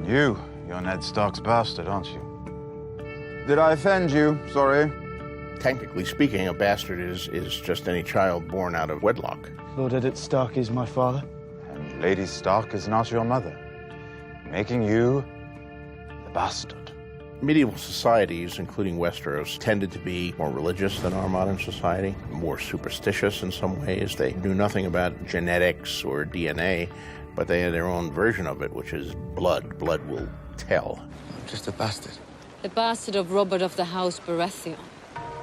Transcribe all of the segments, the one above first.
You're Ned Stark's bastard, aren't you? Did I offend you? Sorry. Technically speaking, a bastard is just any child born out of wedlock. Lord Eddard Stark is my father. And Lady Stark is not your mother, making you the bastard. Medieval societies, including Westeros, tended to be more religious than our modern society, more superstitious in some ways. They knew nothing about genetics or DNA, but they had their own version of it, which is blood. Blood will tell. I'm just a bastard. The bastard of Robert of the House Baratheon.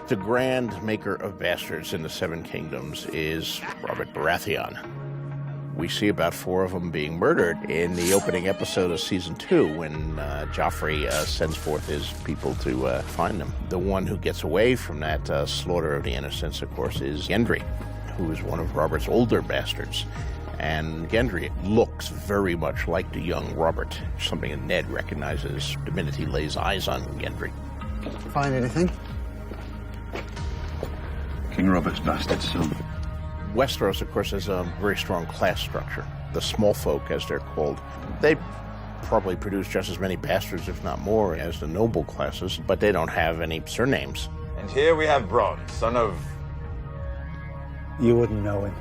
The grand maker of bastards in the Seven Kingdoms is Robert Baratheon. We see about 4 of them being murdered in the opening episode of season 2 when Joffrey sends forth his people to find them. The one who gets away from that slaughter of the innocents, of course, is Gendry, who is one of Robert's older bastards. And Gendry looks very much like the young Robert, something that Ned recognizes the minute he lays eyes on Gendry. Find anything? King Robert's bastard son. Westeros, of course, has a very strong class structure. The small folk, as they're called, they probably produce just as many bastards, if not more, as the noble classes, but they don't have any surnames. And here we have Bronn, son of... You wouldn't know him.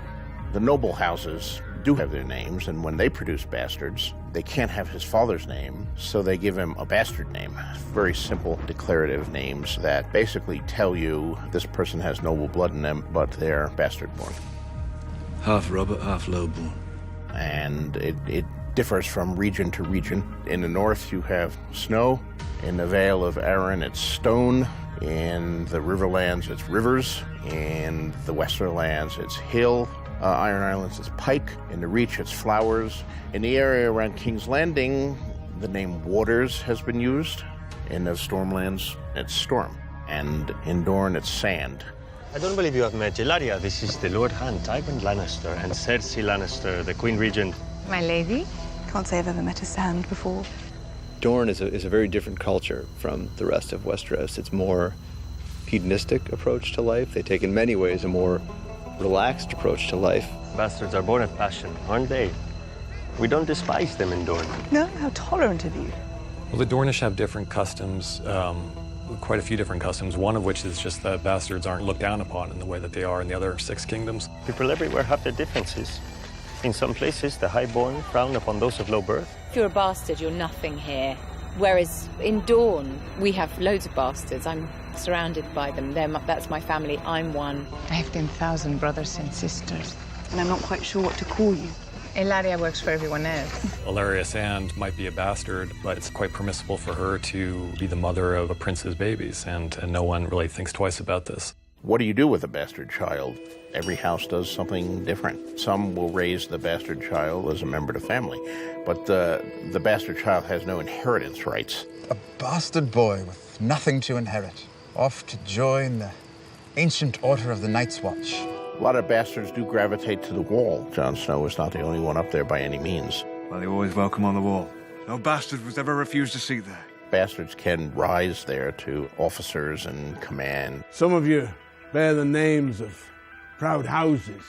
The noble houses do have their names, and when they produce bastards, they can't have his father's name, so they give him a bastard name. Very simple declarative names that basically tell you this person has noble blood in them, but they're bastard-born. Half Robert, half lowborn. And it differs from region to region. In the north, you have snow. In the Vale of Arryn, it's stone. In the Riverlands, it's rivers. In the Westerlands, it's hill. Iron Islands, it's pike. In the Reach, it's flowers. In the area around King's Landing, the name Waters has been used. In the Stormlands, it's storm. And in Dorne, it's sand. I don't believe you have met Ilaria. This is the Lord Hand, Tywin Lannister, and Cersei Lannister, the Queen Regent. My lady? Can't say I've ever met a sand before. Dorne is a very different culture from the rest of Westeros. It's more hedonistic approach to life. They take in many ways a more relaxed approach to life. Bastards are born of passion, aren't they? We don't despise them in Dorne. No, how tolerant of you. Well, the Dornish have different customs, quite a few different customs, one of which is just that bastards aren't looked down upon in the way that they are in the other 6 kingdoms. People everywhere have their differences. In some places, the highborn frown upon those of low birth. If you're a bastard, you're nothing here. Whereas in Dawn, we have loads of bastards. I'm surrounded by them. That's my family. I'm one. I have 10,000 brothers and sisters. And I'm not quite sure what to call you. Ilaria works for everyone else. Ilaria Sand might be a bastard, but it's quite permissible for her to be the mother of a prince's babies, and no one really thinks twice about this. What do you do with a bastard child? Every house does something different. Some will raise the bastard child as a member of the family, but the bastard child has no inheritance rights. A bastard boy with nothing to inherit, off to join the ancient order of the Night's Watch. A lot of bastards do gravitate to the wall. Jon Snow is not the only one up there by any means. Well, they're always welcome on the wall. No bastard was ever refused a seat there. Bastards can rise there to officers and command. Some of you bear the names of proud houses.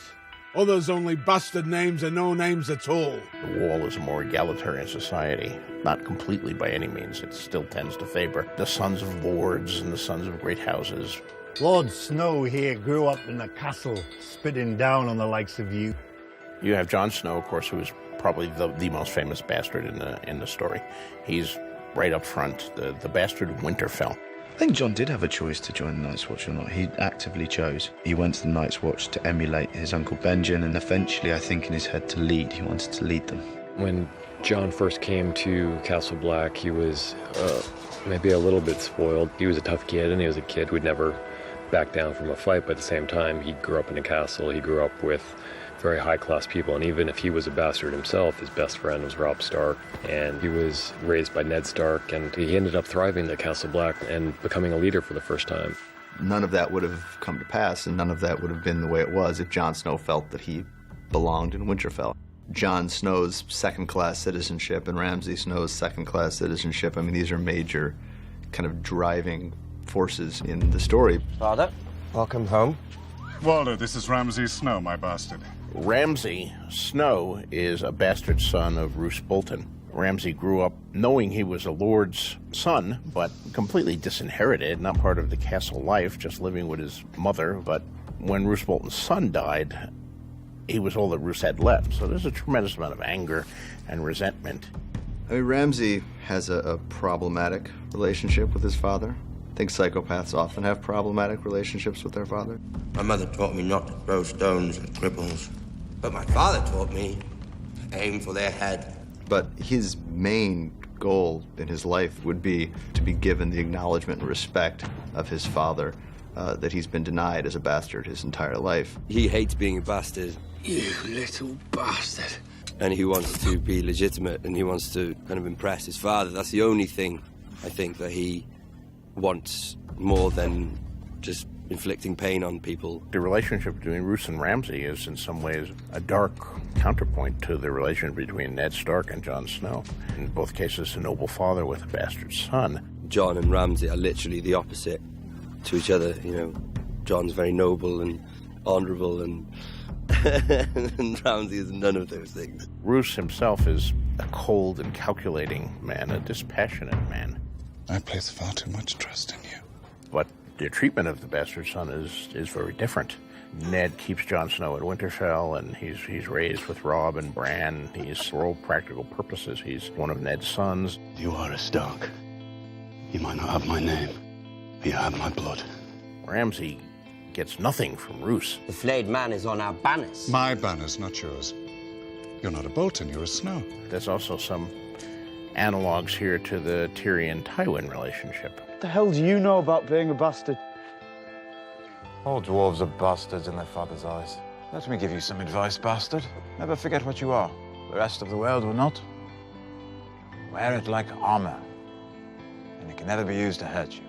Others only bastard names and no names at all. The wall is a more egalitarian society. Not completely by any means. It still tends to favor the sons of lords and the sons of great houses. Lord Snow here grew up in the castle, spitting down on the likes of you. You have Jon Snow, of course, who is probably the most famous bastard in the story. He's right up front, the bastard Winterfell. I think Jon did have a choice to join the Night's Watch or not. He actively chose. He went to the Night's Watch to emulate his uncle Benjen, and eventually, I think in his head, to lead. He wanted to lead them. When Jon first came to Castle Black, he was maybe a little bit spoiled. He was a tough kid, and he was a kid who'd never back down from a fight, but at the same time, he grew up in a castle. He grew up with very high-class people, and even if he was a bastard himself, his best friend was Robb Stark, and he was raised by Ned Stark, and he ended up thriving at Castle Black and becoming a leader for the first time. None of that would have come to pass, and none of that would have been the way it was if Jon Snow felt that he belonged in Winterfell. Jon Snow's second-class citizenship and Ramsay Snow's second-class citizenship, I mean, these are major kind of driving forces in the story. Father, welcome home. Waldo, this is Ramsay Snow, my bastard. Ramsay Snow is a bastard son of Roose Bolton. Ramsay grew up knowing he was a lord's son, but completely disinherited, not part of the castle life, just living with his mother. But when Roose Bolton's son died, he was all that Roose had left. So there's a tremendous amount of anger and resentment. I mean, Ramsay has a problematic relationship with his father. I think psychopaths often have problematic relationships with their father. My mother taught me not to throw stones at cripples, but my father taught me to aim for their head. But his main goal in his life would be to be given the acknowledgement and respect of his father that he's been denied as a bastard his entire life. He hates being a bastard. You little bastard. And he wants to be legitimate, and he wants to kind of impress his father. That's the only thing, I think, that he wants more than just inflicting pain on people. The relationship between Roose and Ramsay is in some ways a dark counterpoint to the relationship between Ned Stark and Jon Snow. In both cases, a noble father with a bastard son. Jon and Ramsay are literally the opposite to each other. You know, Jon's very noble and honourable, and Ramsay is none of those things. Roose himself is a cold and calculating man, a dispassionate man. I place far too much trust in you. But the treatment of the bastard son is very different. Ned keeps Jon Snow at Winterfell, and he's raised with Robb and Bran. He's, for all practical purposes, he's one of Ned's sons. You are a Stark. You might not have my name, but you have my blood. Ramsay gets nothing from Roose. The flayed man is on our banners. My banners, not yours. You're not a Bolton, you're a Snow. There's also some analogues here to the Tyrion-Tywin relationship. What the hell do you know about being a bastard? All dwarves are bastards in their father's eyes. Let me give you some advice, bastard. Never forget what you are. The rest of the world will not. Wear it like armor, and it can never be used to hurt you.